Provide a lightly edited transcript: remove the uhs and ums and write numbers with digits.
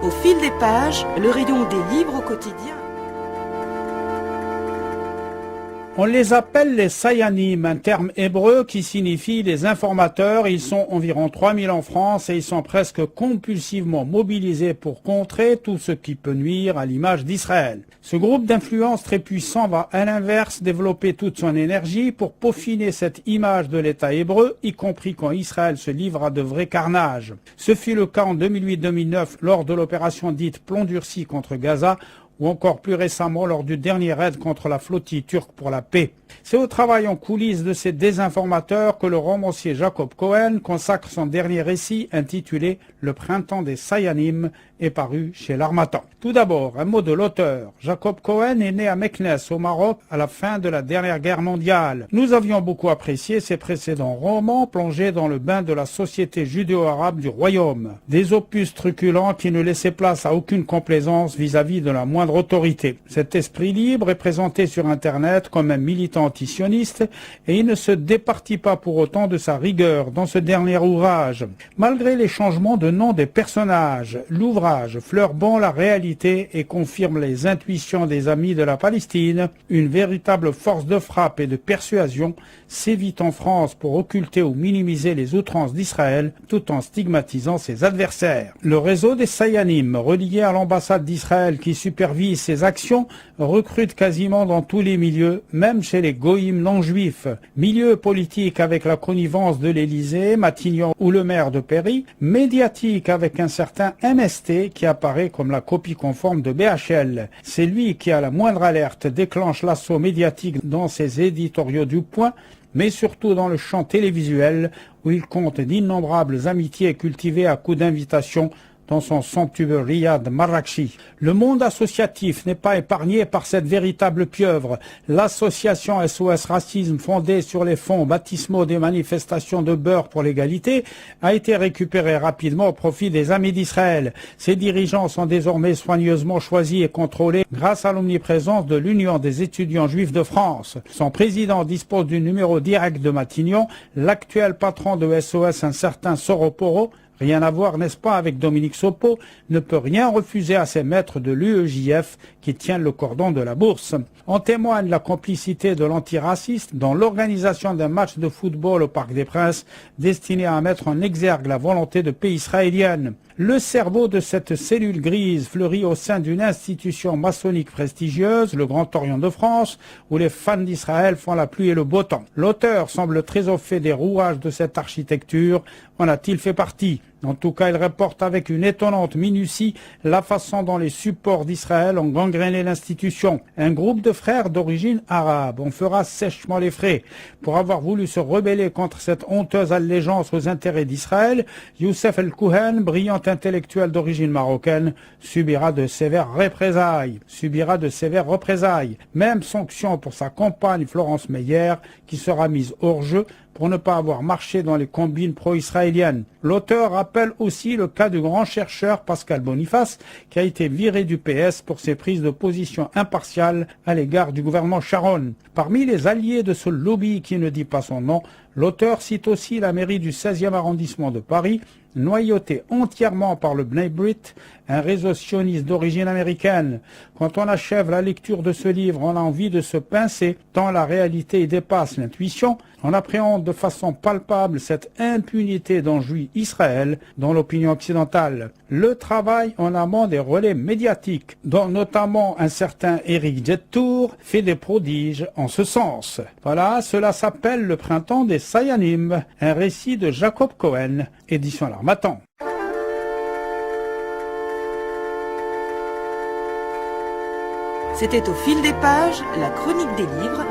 Au fil des pages, le rayon des livres au quotidien. On les appelle les Sayanim, un terme hébreu qui signifie les informateurs. Ils sont environ 3000 en France et ils sont presque compulsivement mobilisés pour contrer tout ce qui peut nuire à l'image d'Israël. Ce groupe d'influence très puissant va à l'inverse développer toute son énergie pour peaufiner cette image de l'État hébreu, y compris quand Israël se livre à de vrais carnages. Ce fut le cas en 2008-2009 lors de l'opération dite Plomb durci contre Gaza, ou encore plus récemment lors du dernier raid contre la flottille turque pour la paix. C'est au travail en coulisses de ces désinformateurs que le romancier Jacob Cohen consacre son dernier récit intitulé « Le printemps des Sayanim » est paru chez l'Harmattan. Tout d'abord, un mot de l'auteur. Jacob Cohen est né à Meknes, au Maroc, à la fin de la dernière guerre mondiale. Nous avions beaucoup apprécié ses précédents romans plongés dans le bain de la société judéo-arabe du royaume. Des opus truculents qui ne laissaient place à aucune complaisance vis-à-vis de la moindre autorité. Cet esprit libre est présenté sur Internet comme un militant antisioniste et il ne se départit pas pour autant de sa rigueur dans ce dernier ouvrage. Malgré les changements de nom des personnages, l'ouvrage fleure bon la réalité et confirme les intuitions des amis de la Palestine. Une véritable force de frappe et de persuasion sévit en France pour occulter ou minimiser les outrances d'Israël tout en stigmatisant ses adversaires. Le réseau des Sayanim, relié à l'ambassade d'Israël qui supervise ses actions, recrute quasiment dans tous les milieux, même chez les goïms non-juifs. Milieu politique avec la connivence de l'Élysée, Matignon ou le maire de Paris, médiatique avec un certain MST qui apparaît comme la copie conforme de BHL. C'est lui qui, à la moindre alerte, déclenche l'assaut médiatique dans ses éditoriaux du Point, mais surtout dans le champ télévisuel où il compte d'innombrables amitiés cultivées à coups d'invitation dans son somptueux riad Marrakchi. Le monde associatif n'est pas épargné par cette véritable pieuvre. L'association SOS Racisme, fondée sur les fonds baptismaux des manifestations de Beurre pour l'égalité, a été récupérée rapidement au profit des amis d'Israël. Ses dirigeants sont désormais soigneusement choisis et contrôlés grâce à l'omniprésence de l'Union des étudiants juifs de France. Son président dispose du numéro direct de Matignon. L'actuel patron de SOS, un certain Soroporo, rien à voir, n'est-ce pas, avec Dominique Sopo, ne peut rien refuser à ses maîtres de l'UEJF qui tiennent le cordon de la bourse. En témoigne la complicité de l'antiraciste dans l'organisation d'un match de football au Parc des Princes destiné à mettre en exergue la volonté de paix israélienne. Le cerveau de cette cellule grise fleurit au sein d'une institution maçonnique prestigieuse, le Grand Orient de France, où les fans d'Israël font la pluie et le beau temps. L'auteur semble très au fait des rouages de cette architecture. En a-t-il fait partie ? En tout cas, il rapporte avec une étonnante minutie la façon dont les supports d'Israël ont gangréné l'institution. Un groupe de frères d'origine arabe, on fera sèchement les frais. Pour avoir voulu se rebeller contre cette honteuse allégeance aux intérêts d'Israël, Youssef El-Kouhen, brillant intellectuel d'origine marocaine, subira de sévères représailles. Même sanction pour sa compagne Florence Meyer, qui sera mise hors jeu pour ne pas avoir marché dans les combines pro-israéliennes. L'auteur rappelle aussi le cas du grand chercheur Pascal Boniface, qui a été viré du PS pour ses prises de position impartiales à l'égard du gouvernement Sharon. Parmi les alliés de ce lobby qui ne dit pas son nom, l'auteur cite aussi la mairie du 16e arrondissement de Paris, noyautée entièrement par le Bnei Brit, un réseau sioniste d'origine américaine. Quand on achève la lecture de ce livre, on a envie de se pincer, tant la réalité y dépasse l'intuition. On appréhende de façon palpable cette impunité dont jouit Israël dans l'opinion occidentale. Le travail en amont des relais médiatiques, dont notamment un certain Éric Jettour, fait des prodiges en ce sens. Voilà, cela s'appelle Le printemps des Sayanim, un récit de Jacob Cohen, édition l'Harmattan. C'était Au fil des pages, la chronique des livres,